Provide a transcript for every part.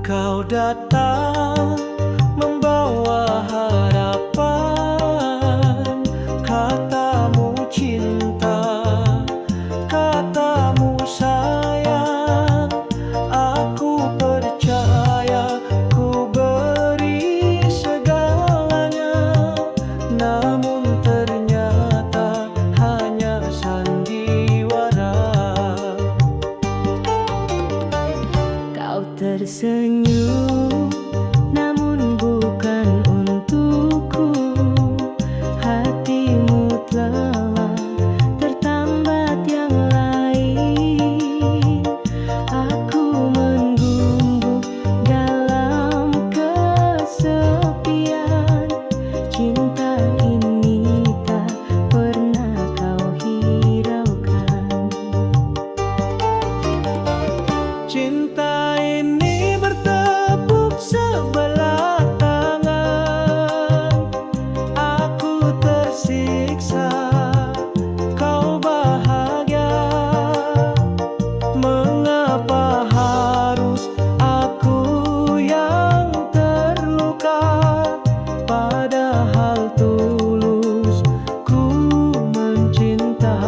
Kau datang membawa harapan, katamu cinta, katamu sayang. Aku percaya, ku beri segalanya, namun ternyata hanya sandiwara. Kau tersenyum, namun bukan untukku. Hatimu telah tertambat yang lain. Aku menggungguk dalam kesepian. Cinta ini tak pernah kau hiraukan. Cinta ini bertepuk sebelah tangan. Aku tersiksa, kau bahagia. Mengapa harus aku yang terluka? Padahal tulus ku mencinta.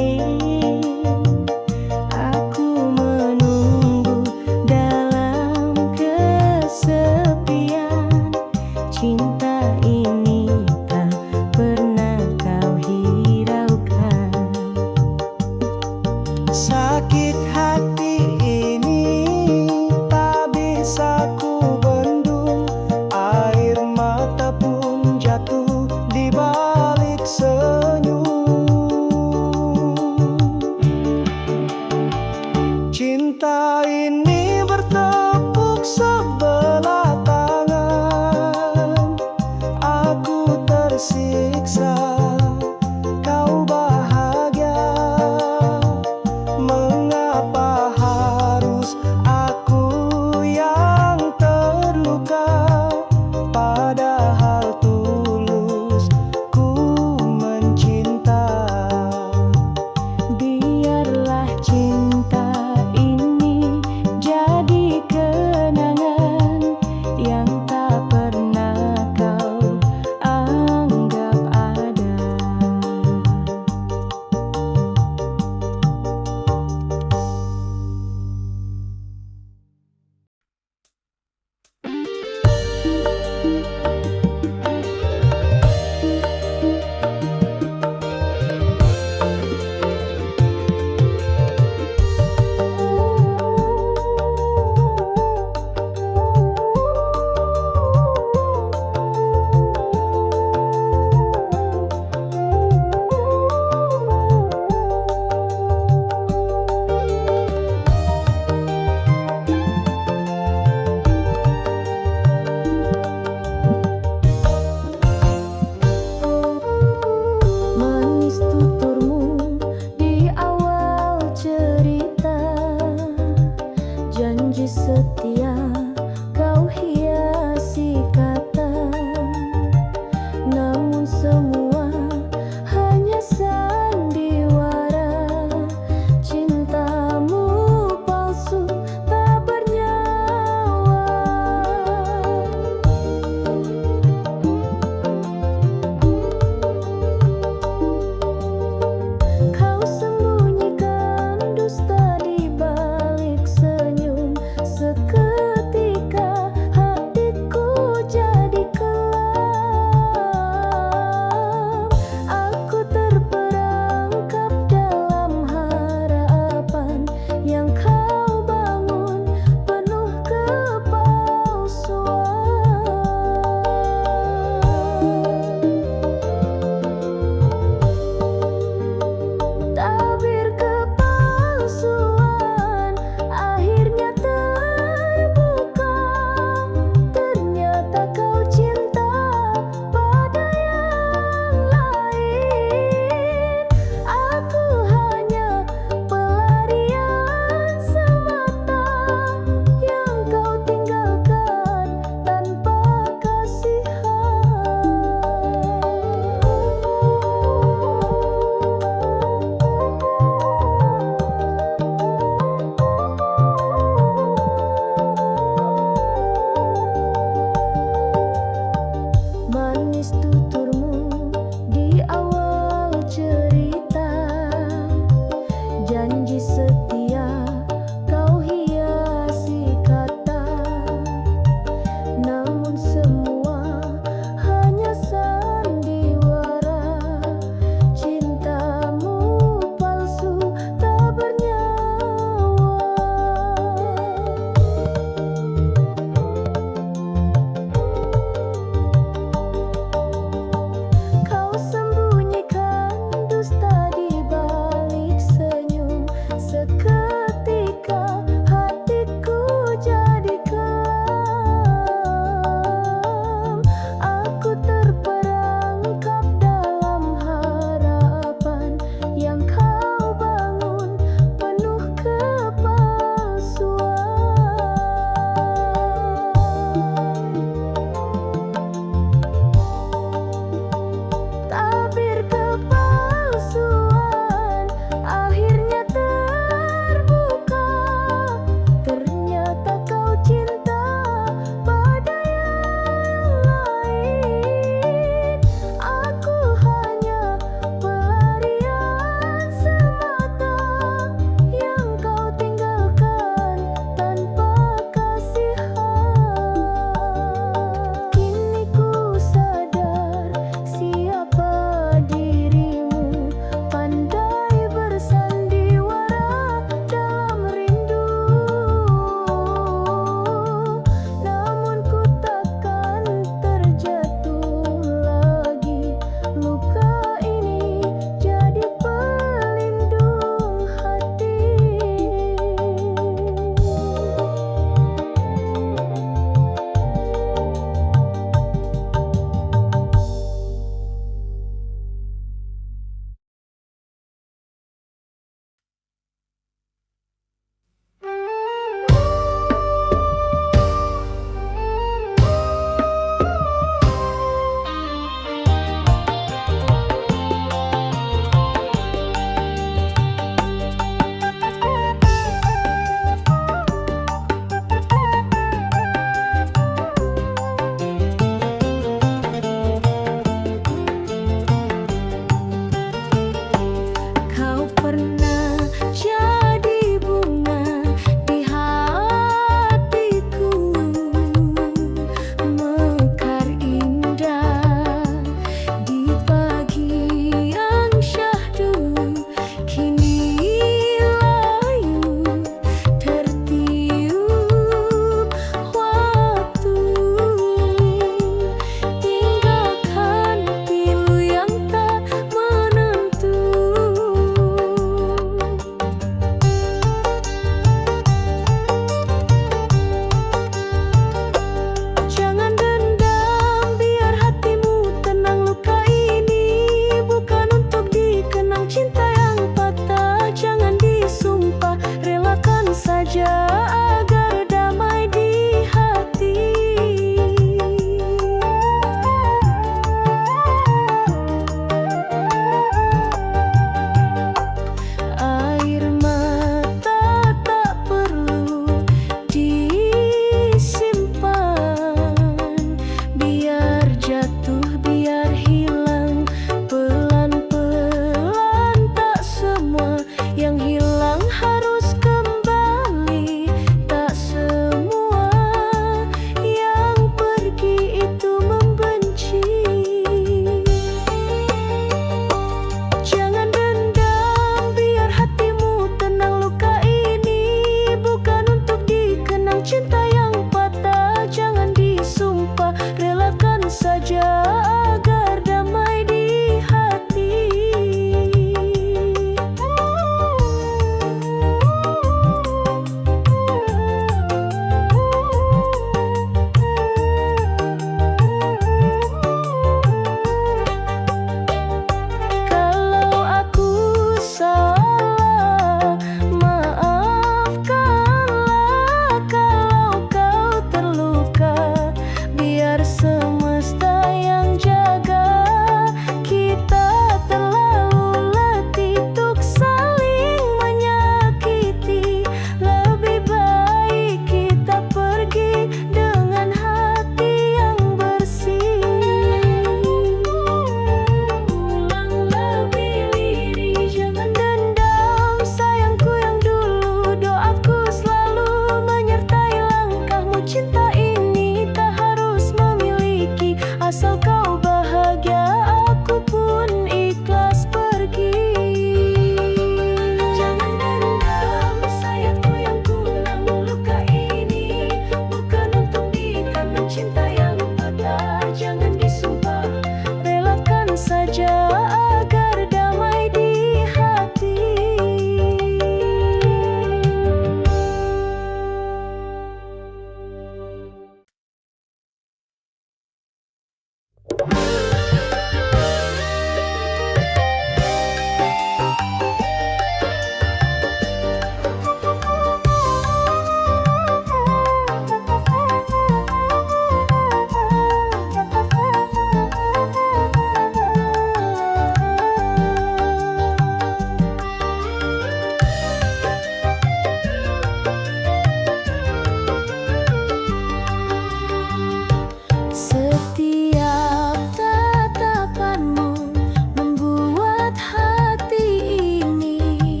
Setiap tatapanmu membuat hati ini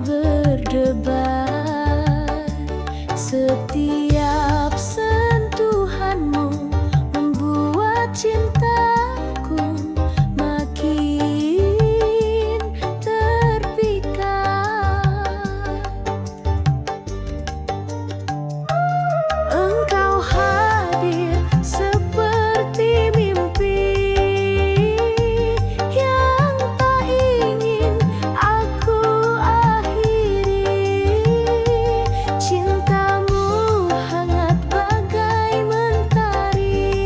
berdebar. Setiap sentuhanmu membuat cintaku makin terpikat. Engkau hadir seperti mimpi yang tak ingin aku akhiri. Cintamu hangat bagai mentari,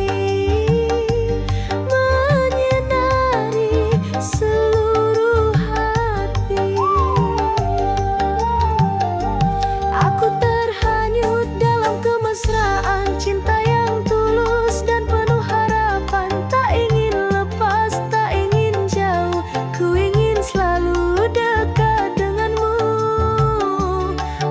menyinari seluruh hati. Aku terhanyut dalam kemesraan cinta yang tulus dan penuh harapan. Tak ingin lepas, tak ingin jauh, ku ingin selalu dekat denganmu.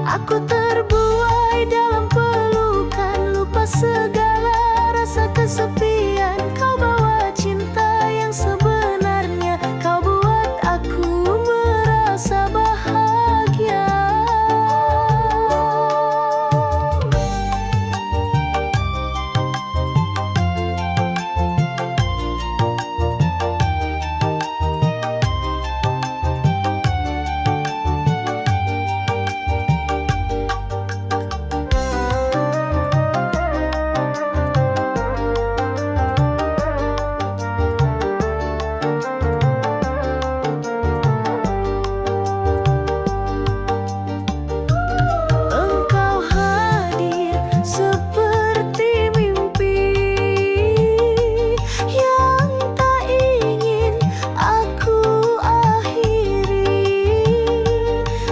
Aku terbuai dalam pelukan, lupa segala rasa kesepian. Kau bawa cinta yang sebenarnya, kau buat aku merasa bahagia. Engkau hadir seperti mimpi yang tak ingin aku akhiri.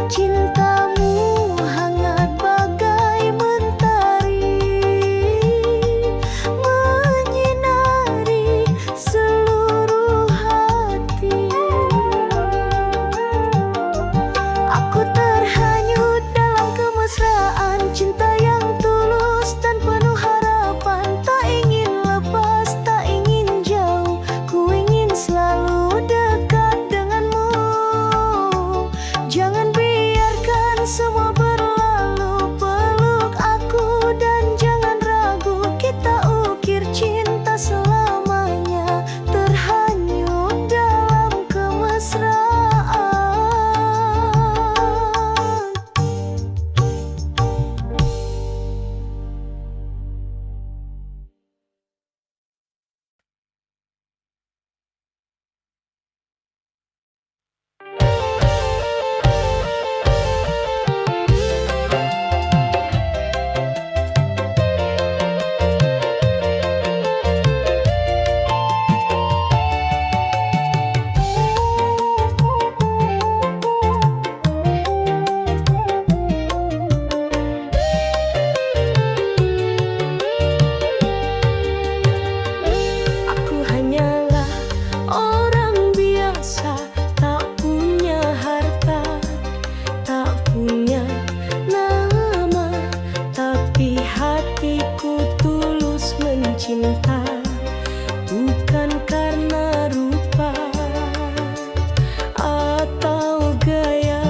Cintamu hangat bagai mentari, menyinari seluruh hati. Aku terhanyut dalam kemesraan cinta yang tulus dan penuh harapan. Tak ingin lepas, tak ingin jauh, ku ingin selalu dekat denganmu. Jangan biarkan semua berlalu, peluk aku dan jangan ragu. Kita ukir cinta selamanya, terhanyut dalam kemesraan. Aku hanyalah orang biasa, tak punya harta, tak punya nama, tapi hatiku tulus mencinta, bukan karena rupa atau gaya.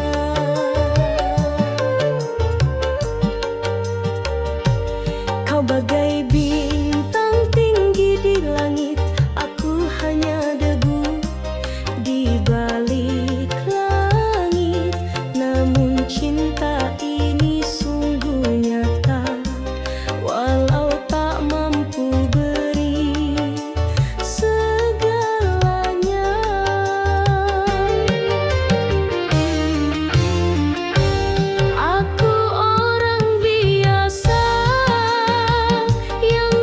Kau bagai bintang tinggi di langit, aku hanya debu di balik langit. Namun cinta ini sungguh nyata, walau tak mampu beri segalanya. Aku orang biasa yang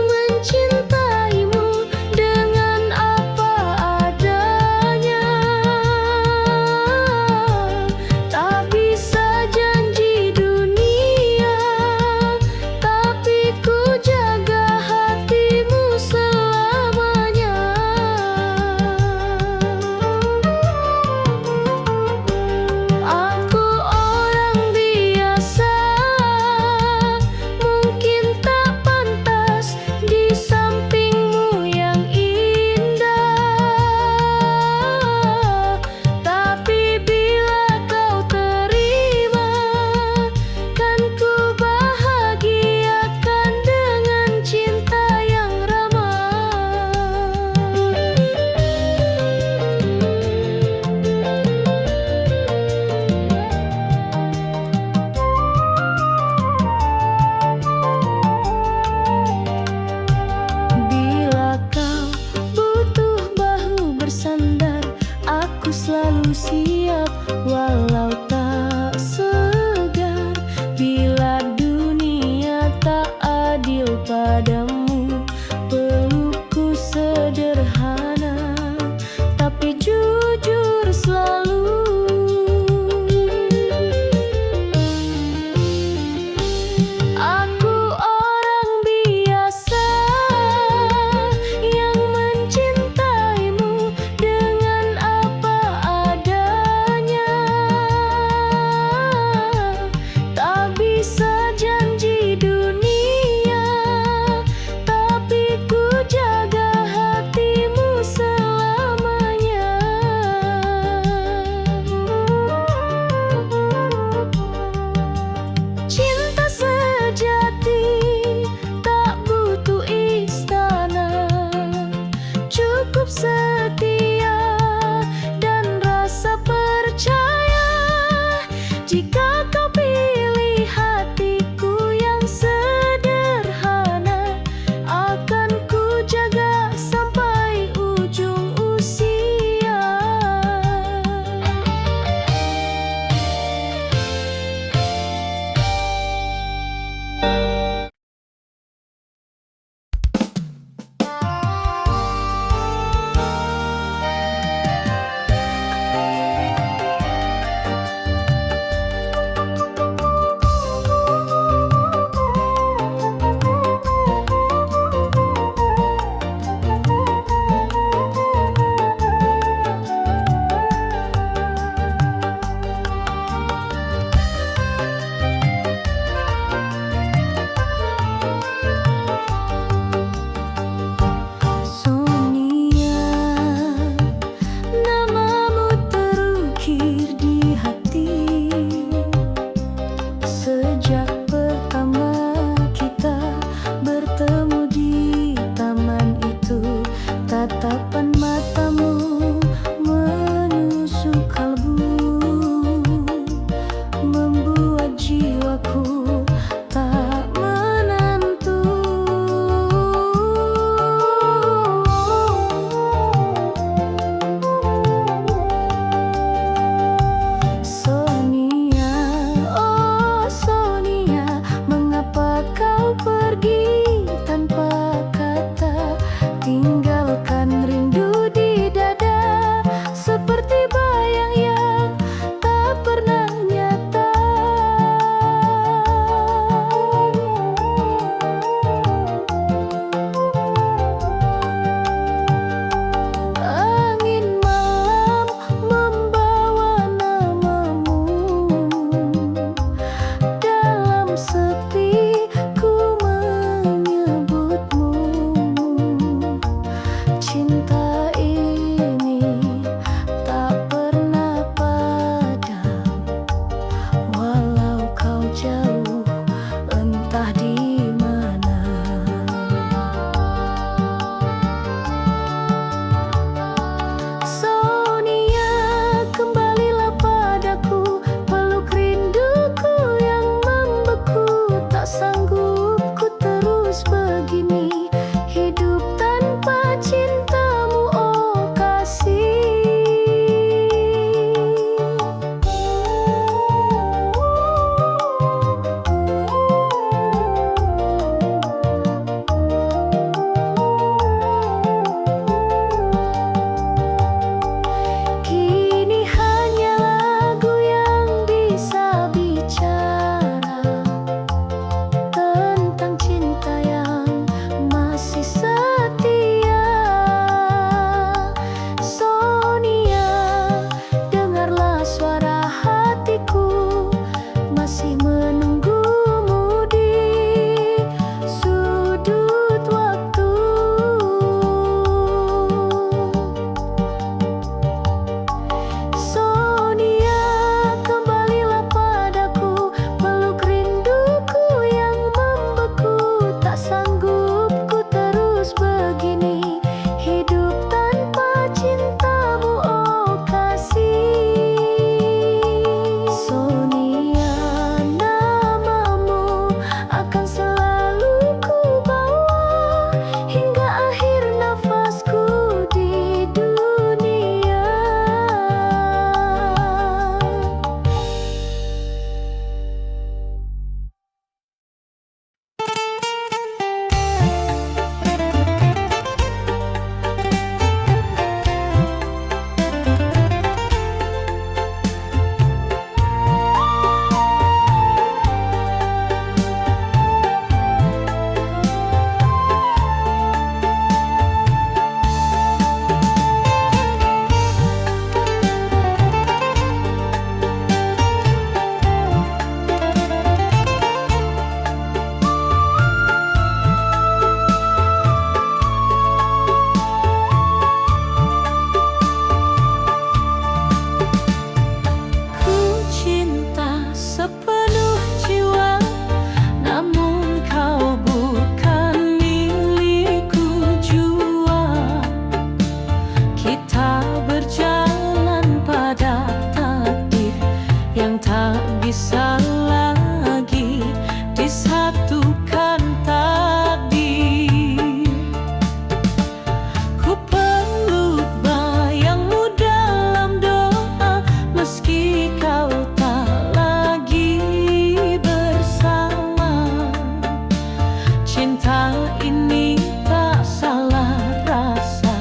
cinta ini tak salah rasa,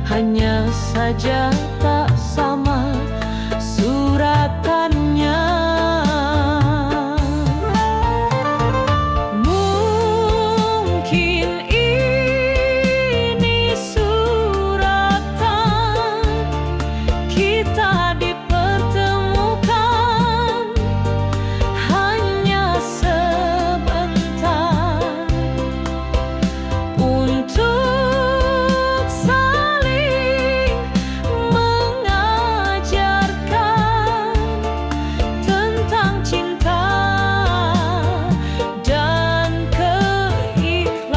hanya saja tak sama suratannya. Mungkin ini suratan kita dipertemukan hanya sebentar untuk saling mengajarkan tentang cinta dan keikhlasan.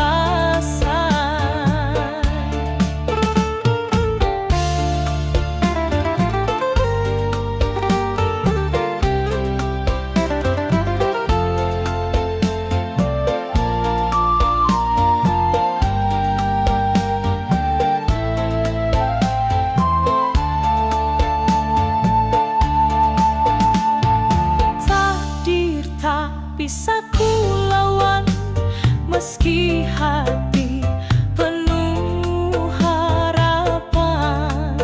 Takdir tak bisa ku lawan, meski hati penuh harapan.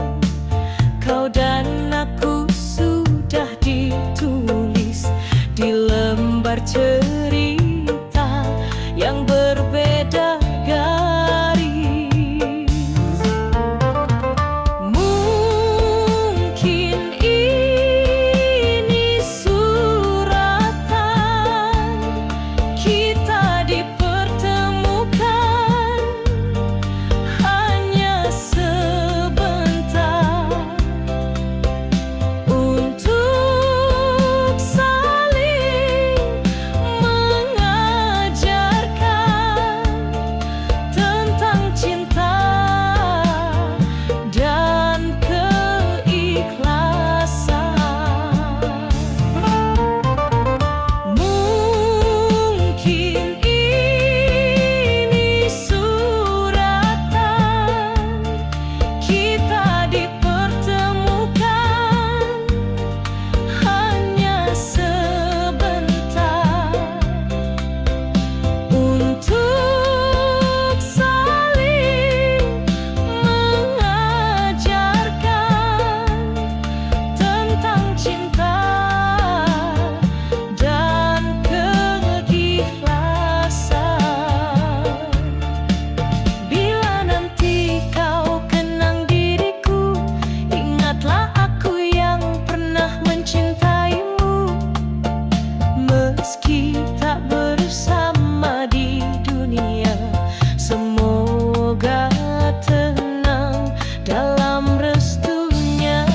Kau dan aku sudah ditulis di lembar cerita yang berbeda garis. Mungkin ini suratan kita dipertemukan hanya sebentar untuk saling mengajarkan tentang cinta dan keikhlasan. Mungkin ini suratan kita dipertemukan hanya sebentar untuk saling mengajarkan tentang cinta dan keikhlasan. Bila nanti kau kenang diriku, ingatlah aku yang pernah mencintaimu. Meski tak bersama di dunia, semoga tenang dalam restunya.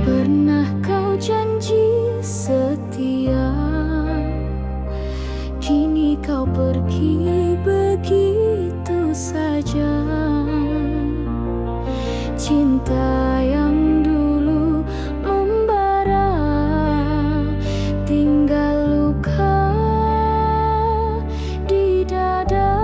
Pernah kau janji setia, kini kau pergi begitu saja. Cinta yang dulu membara, tinggal luka di dada.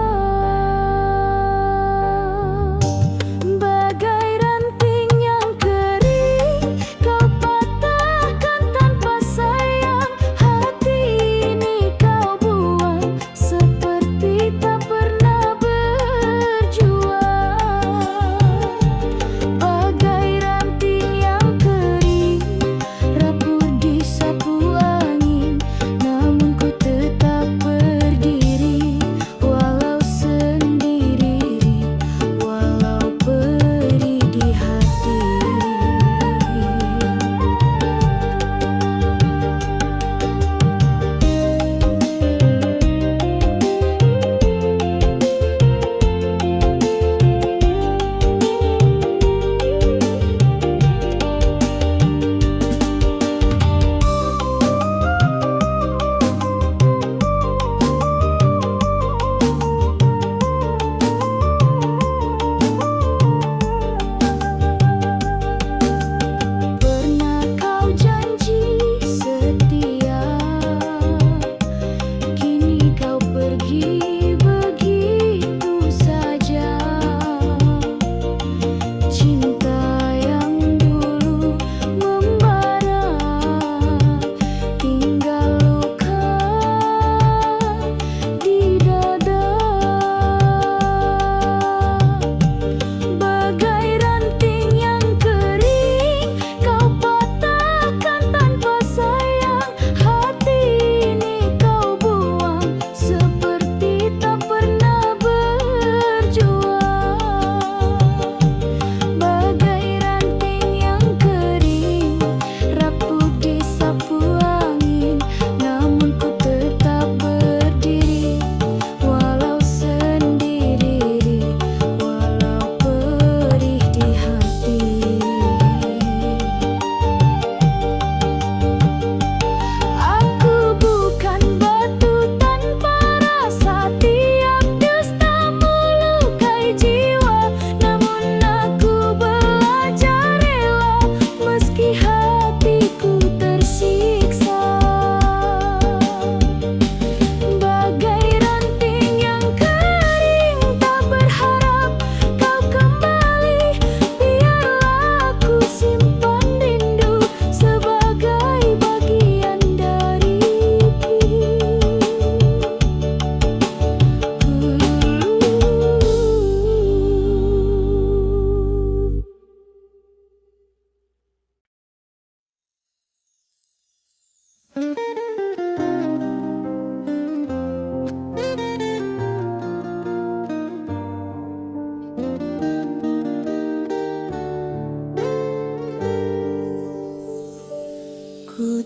Bagai ranting yang kering, kau patahkan tanpa sayang. Hati ini kau buang seperti tak pernah berjuang. Bagai ranting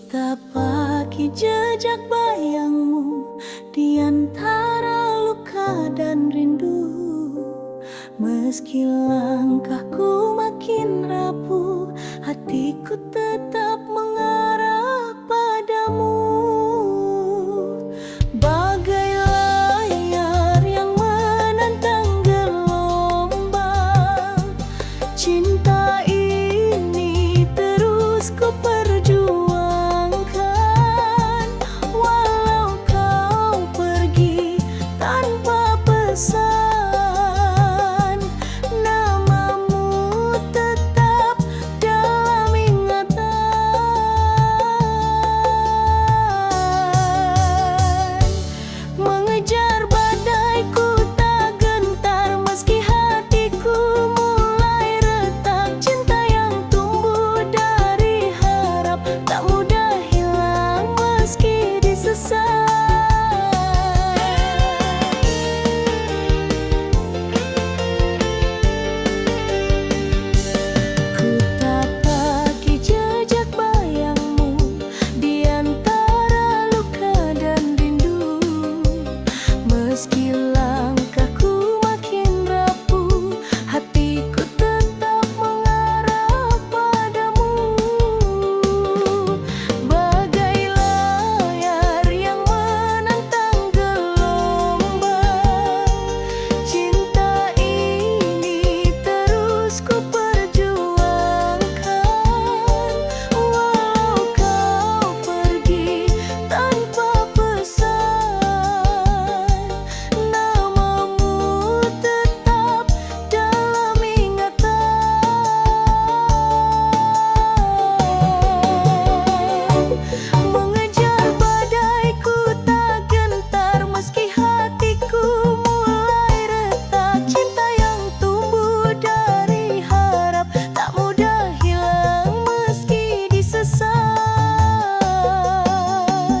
tapaki jejak bayangmu di antara luka dan rindu. Meski langkahku makin rapuh, hatiku tetap mengarah padamu. Bagai layar yang menantang gelombang, cinta ini terus ku perjuangkan. Walau kau pergi tanpa pesan, namamu tetap dalam ingatan. Mengejar badai ku tak gentar, meski hatiku mulai retak. Cinta yang tumbuh dari harap tak mudah hilang meski disesat. Ku tapaki jejak bayangmu di antara luka dan rindu. Meski langkahku makin rapuh, hatiku tetap mengarah padamu. Bagai layar yang menantang gelombang, cinta ini terus ku perjuangkan. Walau kau pergi tanpa pesan, namamu tetap dalam ingatan. Mengejar badai ku tak gentar, meski hatiku mulai retak. Cinta yang tumbuh dari harap tak mudah hilang meski disesat.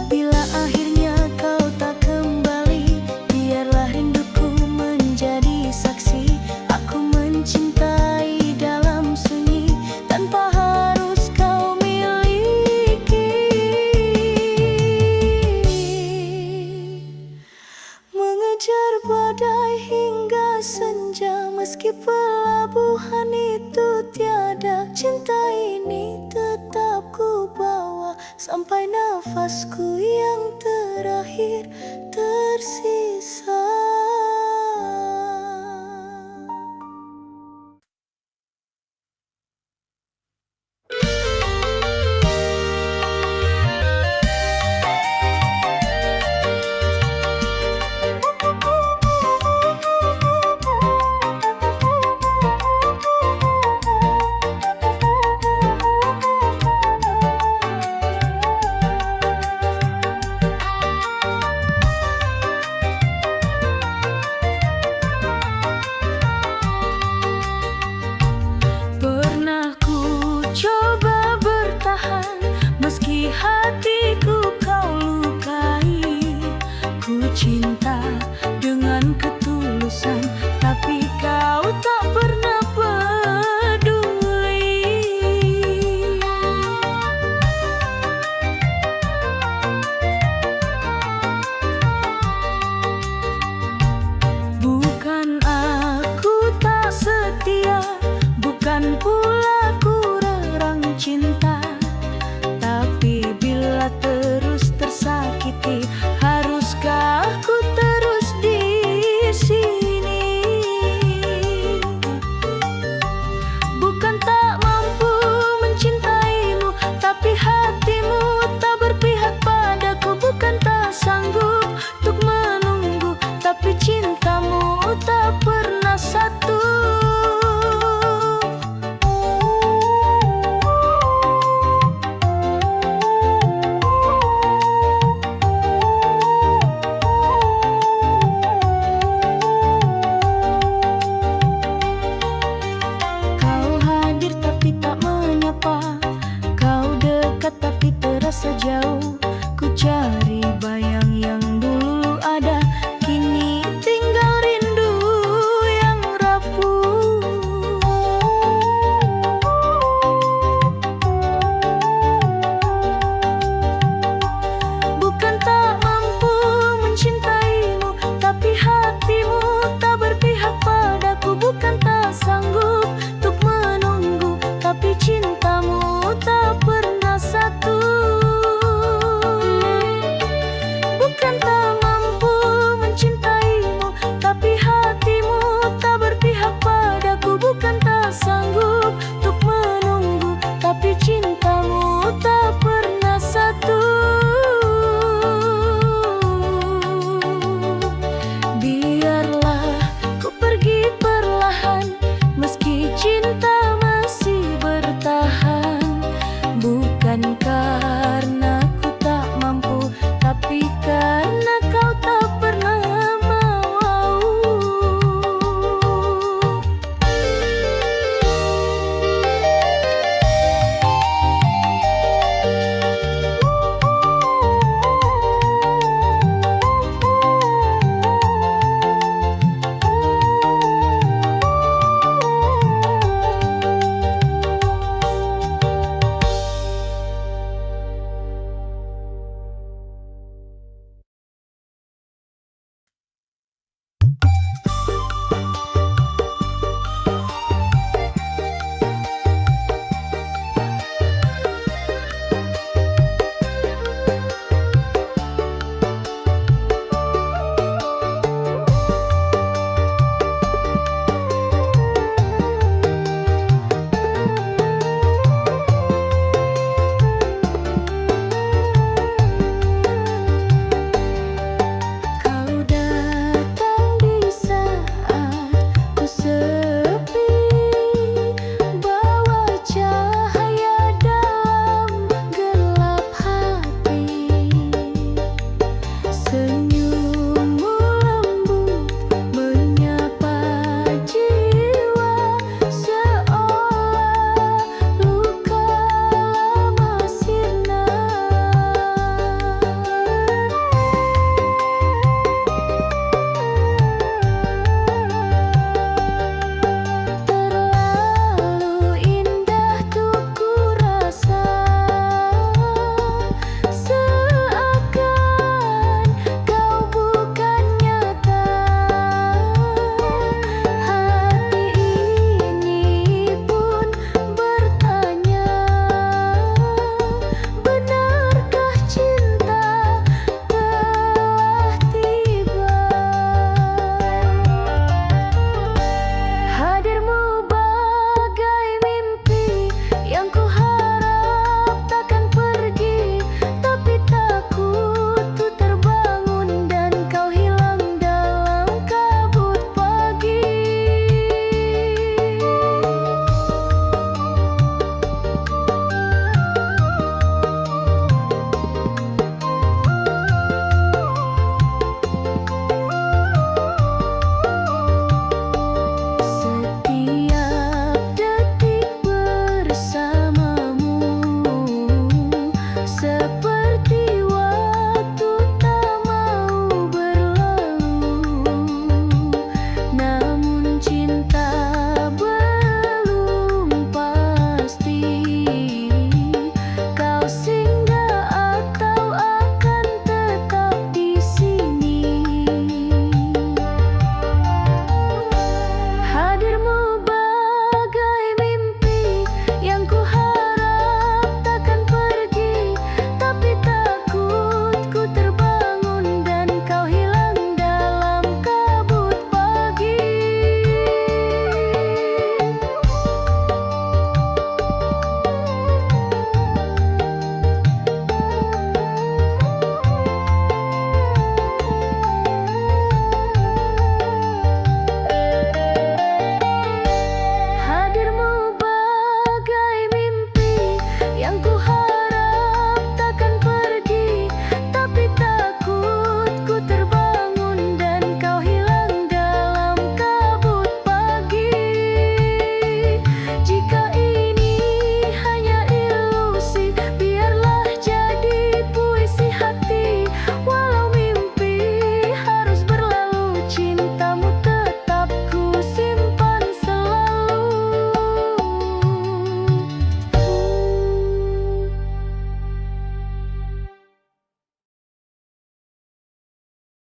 Bila akhirnya kau tak kembali, biarlah rinduku menjadi saksi. Aku mencintai dalam sunyi tanpa harus kau miliki. Mengejar badai hingga senja, meski pelabuhan itu tiada. Cinta ini tetap ku bawa sampai nafasku yang terakhir tersisa.